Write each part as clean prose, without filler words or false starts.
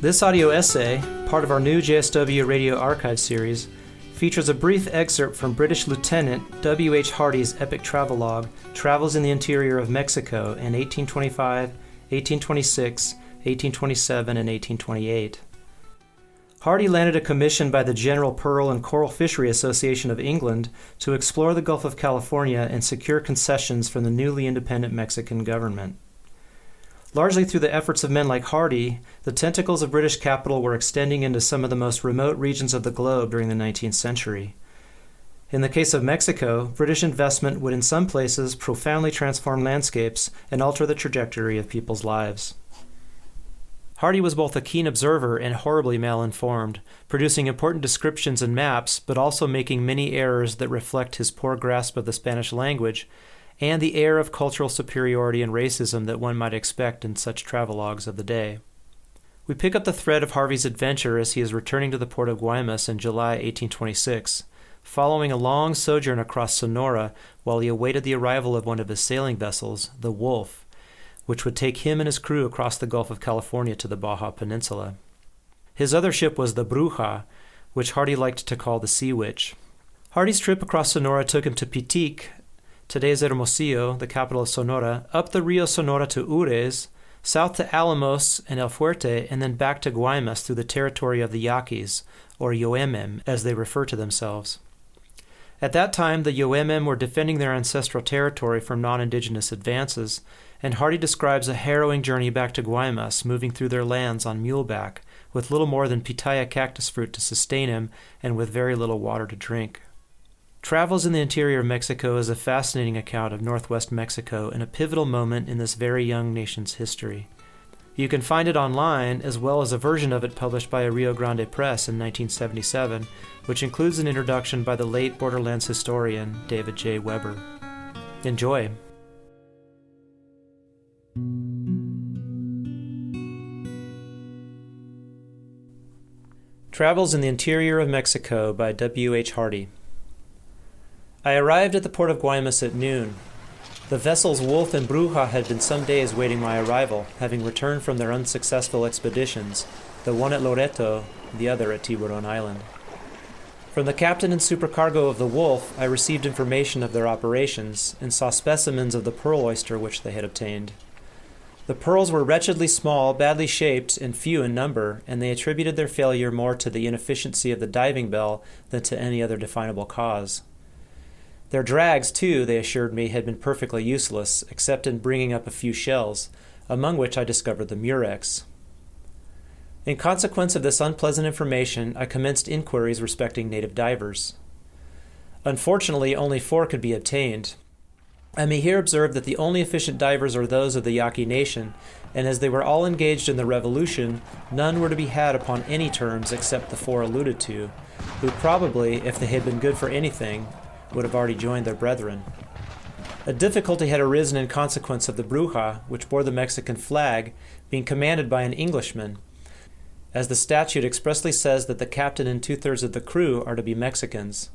This audio essay, part of our new JSW Radio Archive series, features a brief excerpt from British Lieutenant W. H. Harvey's epic travelog, Travels in the Interior of Mexico in 1825, 1826, 1827, and 1828. Harvey landed a commission by the General Pearl and Coral Fishery Association of England to explore the Gulf of California and secure concessions from the newly independent Mexican government. Largely through the efforts of men like Harvey, the tentacles of British capital were extending into some of the most remote regions of the globe during the 19th century. In the case of Mexico, British investment would in some places profoundly transform landscapes and alter the trajectory of people's lives. Harvey was both a keen observer and horribly malinformed, producing important descriptions and maps, but also making many errors that reflect his poor grasp of the Spanish language and the air of cultural superiority and racism that one might expect in such travelogues of the day. We pick up the thread of Harvey's adventure as he is returning to the port of Guaymas in July 1826, following a long sojourn across Sonora while he awaited the arrival of one of his sailing vessels, the Wolf, which would take him and his crew across the Gulf of California to the Baja Peninsula. His other ship was the Bruja, which Harvey liked to call the Sea Witch. Harvey's trip across Sonora took him to Pitic, today's Hermosillo, the capital of Sonora, up the Rio Sonora to Ures, south to Alamos and El Fuerte, and then back to Guaymas through the territory of the Yaquis, or Yoemem, as they refer to themselves. At that time, the Yoemem were defending their ancestral territory from non-indigenous advances, and Harvey describes a harrowing journey back to Guaymas, moving through their lands on muleback, with little more than pitaya cactus fruit to sustain him and with very little water to drink. Travels in the Interior of Mexico is a fascinating account of northwest Mexico and a pivotal moment in this very young nation's history. You can find it online, as well as a version of it published by a Rio Grande Press in 1977, which includes an introduction by the late Borderlands historian David J. Weber. Enjoy! Travels in the Interior of Mexico by W. H. Harvey. I arrived at the port of Guaymas at noon. The vessels Wolf and Bruja had been some days waiting my arrival, having returned from their unsuccessful expeditions, the one at Loreto, the other at Tiburon Island. From the captain and supercargo of the Wolf, I received information of their operations and saw specimens of the pearl oyster which they had obtained. The pearls were wretchedly small, badly shaped, and few in number, and they attributed their failure more to the inefficiency of the diving bell than to any other definable cause. Their drags, too, they assured me, had been perfectly useless, except in bringing up a few shells, among which I discovered the murex. In consequence of this unpleasant information, I commenced inquiries respecting native divers. Unfortunately, only 4 could be obtained. I may here observe that the only efficient divers are those of the Yaqui nation, and as they were all engaged in the revolution, none were to be had upon any terms except the 4 alluded to, who probably, if they had been good for anything, would have already joined their brethren. A difficulty had arisen in consequence of the Bruja, which bore the Mexican flag, being commanded by an Englishman, as the statute expressly says that the captain and 2/3 of the crew are to be Mexicans.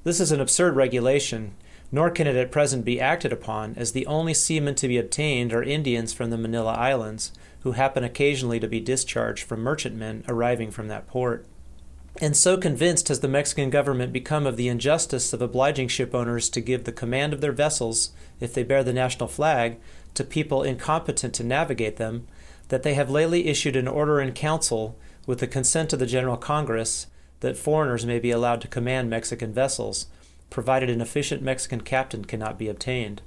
This is an absurd regulation, nor can it at present be acted upon, as the only seamen to be obtained are Indians from the Manila Islands, who happen occasionally to be discharged from merchantmen arriving from that port. And so convinced has the Mexican government become of the injustice of obliging ship owners to give the command of their vessels, if they bear the national flag, to people incompetent to navigate them, that they have lately issued an order in council, with the consent of the General Congress, that foreigners may be allowed to command Mexican vessels, provided an efficient Mexican captain cannot be obtained.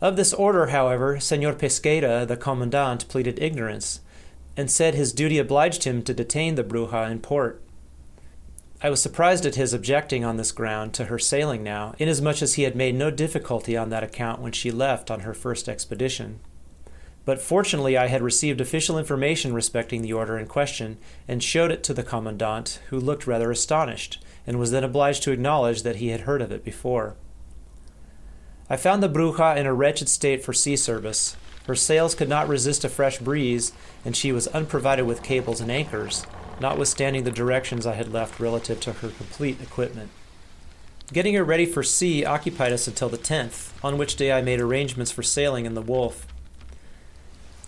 Of this order, however, Senor Pesqueira, the commandant, pleaded ignorance, and said his duty obliged him to detain the Bruja in port. I was surprised at his objecting on this ground to her sailing now, inasmuch as he had made no difficulty on that account when she left on her first expedition. But fortunately I had received official information respecting the order in question, and showed it to the commandant, who looked rather astonished, and was then obliged to acknowledge that he had heard of it before. I found the Bruja in a wretched state for sea service. Her sails could not resist a fresh breeze, and she was unprovided with cables and anchors, notwithstanding the directions I had left relative to her complete equipment. Getting her ready for sea occupied us until the 10th, on which day I made arrangements for sailing in the Wolf.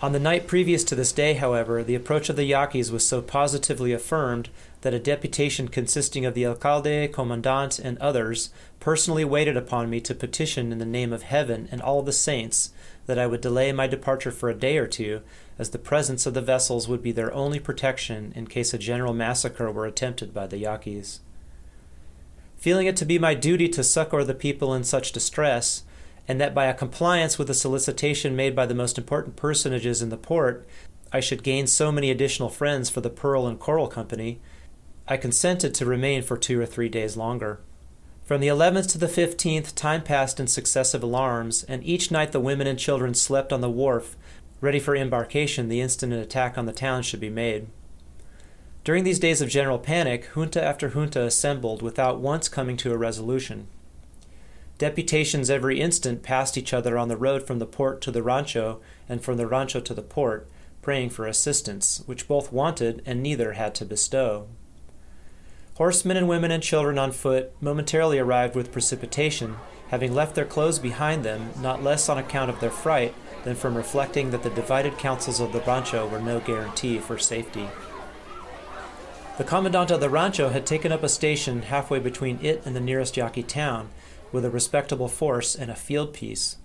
On the night previous to this day, however, the approach of the Yaquis was so positively affirmed that a deputation consisting of the alcalde, commandant, and others personally waited upon me to petition in the name of heaven and all the saints that I would delay my departure for a day or two, as the presence of the vessels would be their only protection in case a general massacre were attempted by the Yaquis. Feeling it to be my duty to succor the people in such distress, and that by a compliance with the solicitation made by the most important personages in the port, I should gain so many additional friends for the Pearl and Coral Company, I consented to remain for 2 or 3 days longer. From the 11th to the 15th, time passed in successive alarms, and each night the women and children slept on the wharf, ready for embarkation the instant an attack on the town should be made. During these days of general panic, junta after junta assembled without once coming to a resolution. Deputations every instant passed each other on the road from the port to the rancho and from the rancho to the port, praying for assistance, which both wanted and neither had to bestow. Horsemen and women and children on foot momentarily arrived with precipitation, having left their clothes behind them, not less on account of their fright than from reflecting that the divided counsels of the rancho were no guarantee for safety. The commandant of the rancho had taken up a station halfway between it and the nearest Yaqui town, with a respectable force and a field piece.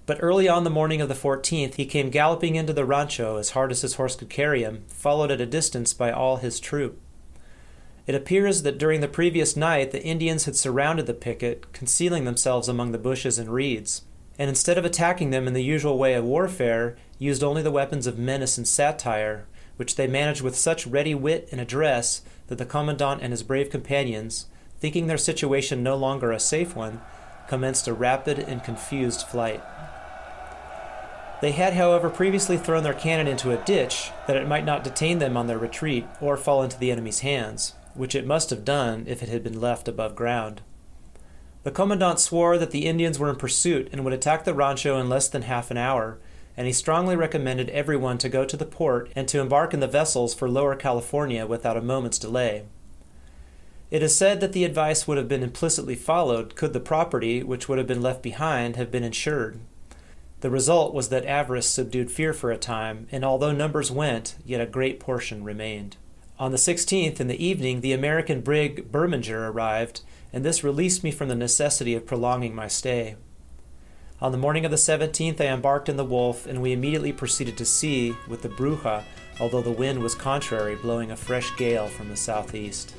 But early on the morning of the 14th, he came galloping into the rancho as hard as his horse could carry him, followed at a distance by all his troop. It appears that during the previous night the Indians had surrounded the picket, concealing themselves among the bushes and reeds, and instead of attacking them in the usual way of warfare, used only the weapons of menace and satire, which they managed with such ready wit and address that the commandant and his brave companions, thinking their situation no longer a safe one, commenced a rapid and confused flight. They had, however, previously thrown their cannon into a ditch, that it might not detain them on their retreat or fall into the enemy's hands, which it must have done if it had been left above ground. The commandant swore that the Indians were in pursuit and would attack the rancho in less than half an hour, and he strongly recommended everyone to go to the port and to embark in the vessels for Lower California without a moment's delay. It is said that the advice would have been implicitly followed could the property, which would have been left behind, have been insured. The result was that avarice subdued fear for a time, and although numbers went, yet a great portion remained. On the 16th, in the evening, the American brig Berminger arrived, and this released me from the necessity of prolonging my stay. On the morning of the 17th, I embarked in the Wolf, and we immediately proceeded to sea with the Bruja, although the wind was contrary, blowing a fresh gale from the southeast.